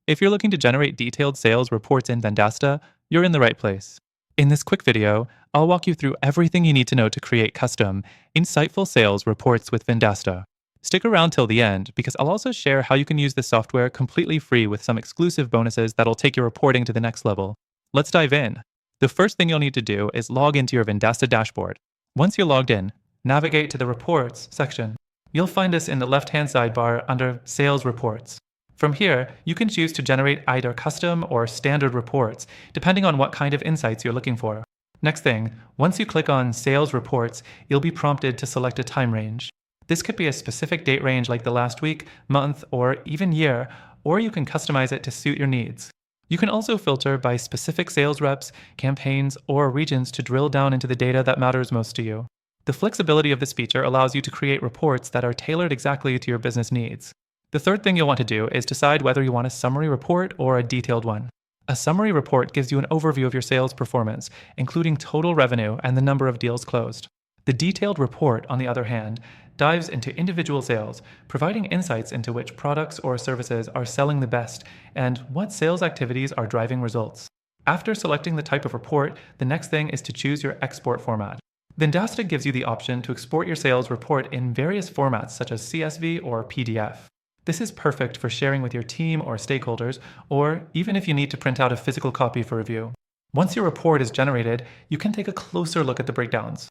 If you're looking to generate detailed sales reports in Vendasta, you're in the right place. In this quick video, I'll walk you through everything you need to know to create custom, insightful sales reports with Vendasta. Stick around till the end because I'll also share how you can use this software completely free with some exclusive bonuses that'll take your reporting to the next level. Let's dive in. The first thing you'll need to do is log into your Vendasta dashboard. Once you're logged in, navigate to the Reports section. You'll find us in the left-hand sidebar under Sales Reports. From here, you can choose to generate either custom or standard reports, depending on what kind of insights you're looking for. Next thing, once you click on Sales Reports, you'll be prompted to select a time range. This could be a specific date range like the last week, month, or even year, or you can customize it to suit your needs. You can also filter by specific sales reps, campaigns, or regions to drill down into the data that matters most to you. The flexibility of this feature allows you to create reports that are tailored exactly to your business needs. The third thing you'll want to do is decide whether you want a summary report or a detailed one. A summary report gives you an overview of your sales performance, including total revenue and the number of deals closed. The detailed report, on the other hand, dives into individual sales, providing insights into which products or services are selling the best and what sales activities are driving results. After selecting the type of report, the next thing is to choose your export format. Vendasta gives you the option to export your sales report in various formats such as CSV or PDF. This is perfect for sharing with your team or stakeholders, or even if you need to print out a physical copy for review. Once your report is generated, you can take a closer look at the breakdowns.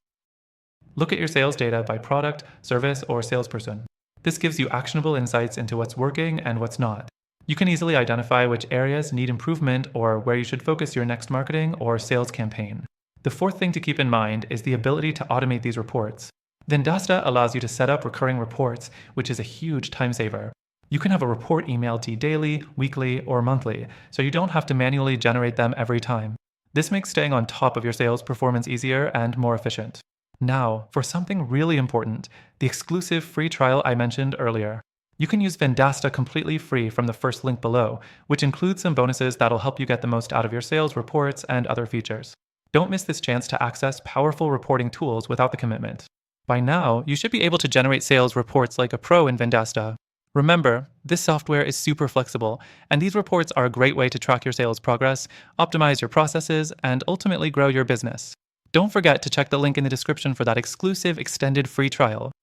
Look at your sales data by product, service, or salesperson. This gives you actionable insights into what's working and what's not. You can easily identify which areas need improvement or where you should focus your next marketing or sales campaign. The fourth thing to keep in mind is the ability to automate these reports. Vendasta allows you to set up recurring reports, which is a huge time saver. You can have a report emailed to you daily, weekly, or monthly, so you don't have to manually generate them every time. This makes staying on top of your sales performance easier and more efficient. Now, for something really important, the exclusive free trial I mentioned earlier. You can use Vendasta completely free from the first link below, which includes some bonuses that'll help you get the most out of your sales reports and other features. Don't miss this chance to access powerful reporting tools without the commitment. By now, you should be able to generate sales reports like a pro in Vendasta. Remember, this software is super flexible, and these reports are a great way to track your sales progress, optimize your processes, and ultimately grow your business. Don't forget to check the link in the description for that exclusive extended free trial.